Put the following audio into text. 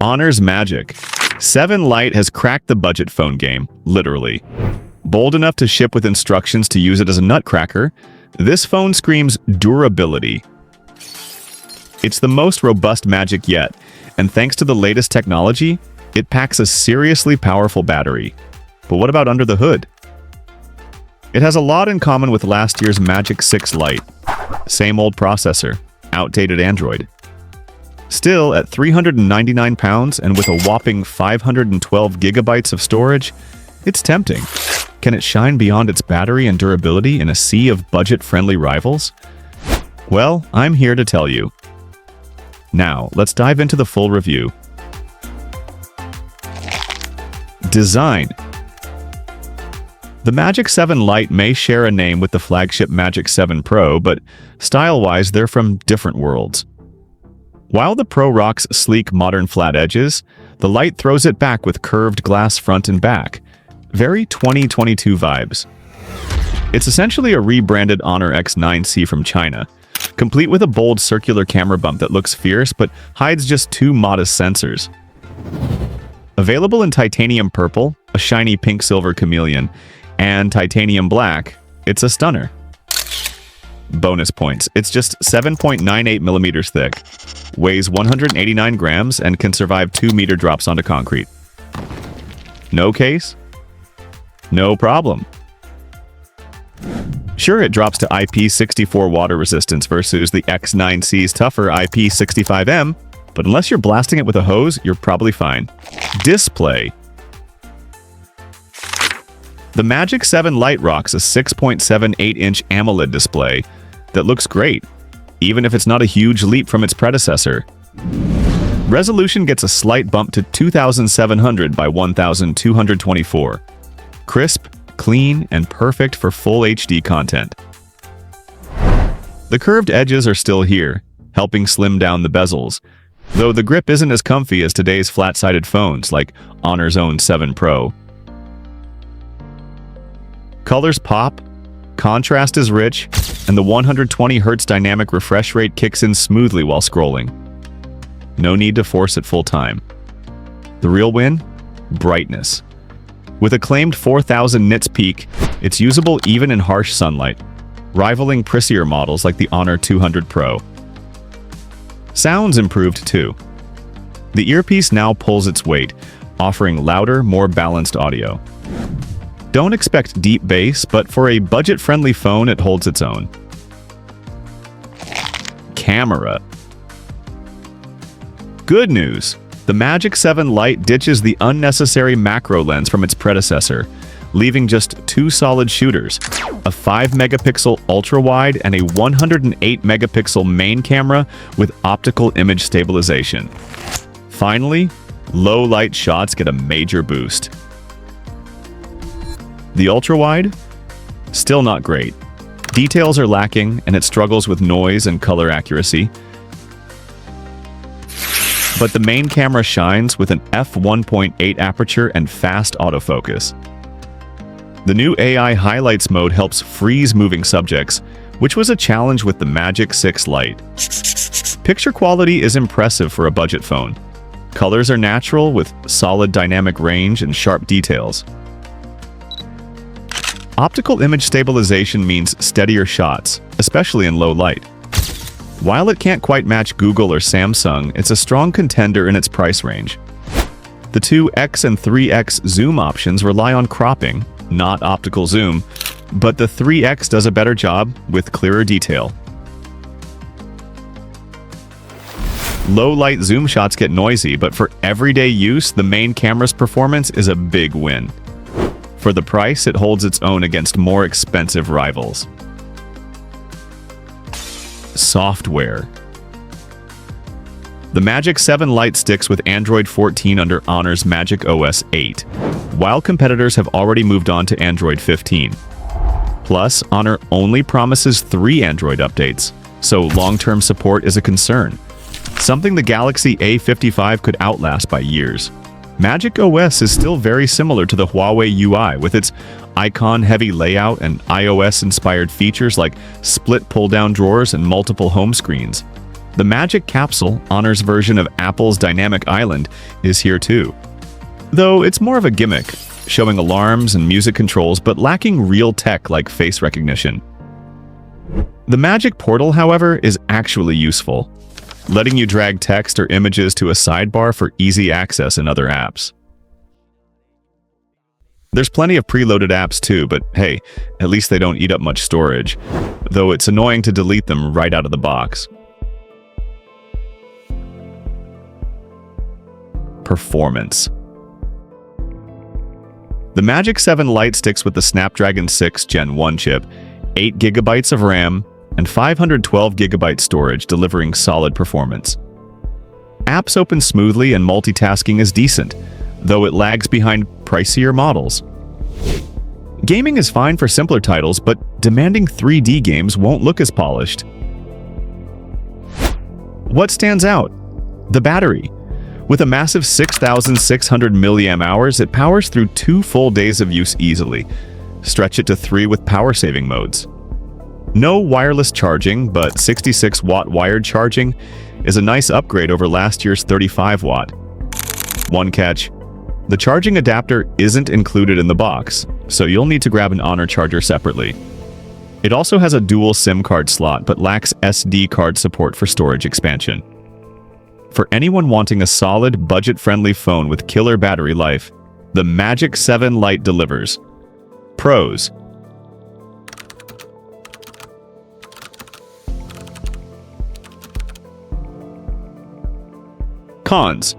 Honor's Magic 7 Lite has cracked the budget phone game, literally. Bold enough to ship with instructions to use it as a nutcracker, this phone screams durability. It's the most robust Magic yet, and thanks to the latest technology, it packs a seriously powerful battery. But what about under the hood? It has a lot in common with last year's Magic 6 Lite. Same old processor, outdated Android. Still, at 399 pounds and with a whopping 512 gigabytes of storage, it's tempting. Can it shine beyond its battery and durability in a sea of budget-friendly rivals? Well, I'm here to tell you. Now, let's dive into the full review. Design. The Magic 7 Lite may share a name with the flagship Magic 7 Pro, but style-wise, they're from different worlds. While the Pro rocks sleek, modern flat edges, the Lite throws it back with curved glass front and back. Very 2022 vibes. It's essentially a rebranded Honor X9C from China, complete with a bold circular camera bump that looks fierce but hides just 2 modest sensors. Available in titanium purple, a shiny pink-silver chameleon, and titanium black, it's a stunner. Bonus points. It's just 7.98 millimeters thick, weighs 189 grams, and can survive 2-meter drops onto concrete. No case? No problem. Sure, it drops to IP64 water resistance versus the X9C's tougher IP65M, but unless you're blasting it with a hose, you're probably fine. Display. The Magic 7 Lite rocks a 6.78-inch AMOLED display that looks great, even if it's not a huge leap from its predecessor. Resolution gets a slight bump to 2700 by 1224. Crisp, clean, and perfect for full HD content. The curved edges are still here, helping slim down the bezels, though the grip isn't as comfy as today's flat-sided phones like Honor's own 7 Pro. Colors pop, contrast is rich, and the 120Hz dynamic refresh rate kicks in smoothly while scrolling. No need to force it full time. The real win? Brightness. With a claimed 4000 nits peak, it's usable even in harsh sunlight, rivaling pricier models like the Honor 200 Pro. Sound's improved too. The earpiece now pulls its weight, offering louder, more balanced audio. Don't expect deep bass, but for a budget-friendly phone, it holds its own. Camera. Good news! The Magic 7 Lite ditches the unnecessary macro lens from its predecessor, leaving just 2 solid shooters, a 5-megapixel ultra-wide and a 108-megapixel main camera with optical image stabilization. Finally, low-light shots get a major boost. The ultra-wide? Still not great. Details are lacking, and it struggles with noise and color accuracy. But the main camera shines with an f1.8 aperture and fast autofocus. The new AI highlights mode helps freeze moving subjects, which was a challenge with the Magic 6 Lite. Picture quality is impressive for a budget phone. Colors are natural with solid dynamic range and sharp details. Optical image stabilization means steadier shots, especially in low light. While it can't quite match Google or Samsung, it's a strong contender in its price range. The two X and 3X zoom options rely on cropping, not optical zoom, but the 3X does a better job with clearer detail. Low-light zoom shots get noisy, but for everyday use, the main camera's performance is a big win. For the price, it holds its own against more expensive rivals. Software. The Magic 7 Lite sticks with Android 14 under Honor's Magic OS 8, while competitors have already moved on to Android 15. Plus, Honor only promises 3 Android updates, so long-term support is a concern, something the Galaxy A55 could outlast by years. Magic OS is still very similar to the Huawei UI with its icon-heavy layout and iOS-inspired features like split pull-down drawers and multiple home screens. The Magic Capsule, Honor's version of Apple's Dynamic Island, is here too. Though it's more of a gimmick, showing alarms and music controls but lacking real tech like face recognition. The Magic Portal, however, is actually useful, letting you drag text or images to a sidebar for easy access in other apps. There's plenty of preloaded apps too, but hey, at least they don't eat up much storage, though it's annoying to delete them right out of the box. Performance. The Magic 7 Lite sticks with the Snapdragon 6 Gen 1 chip, 8 GB of RAM, and 512 GB storage, delivering solid performance. Apps open smoothly and multitasking is decent, though it lags behind pricier models. Gaming is fine for simpler titles, but demanding 3D games won't look as polished. What stands out? The battery. With a massive 6,600 mAh, it powers through 2 full days of use easily. Stretch it to 3 with power-saving modes. No wireless charging, but 66-watt wired charging is a nice upgrade over last year's 35-watt. One catch: the charging adapter isn't included in the box, so you'll need to grab an Honor charger separately. It also has a dual SIM card slot, but lacks SD card support for storage expansion. For anyone wanting a solid, budget-friendly phone with killer battery life, the Magic 7 Lite delivers. Pros: Cons: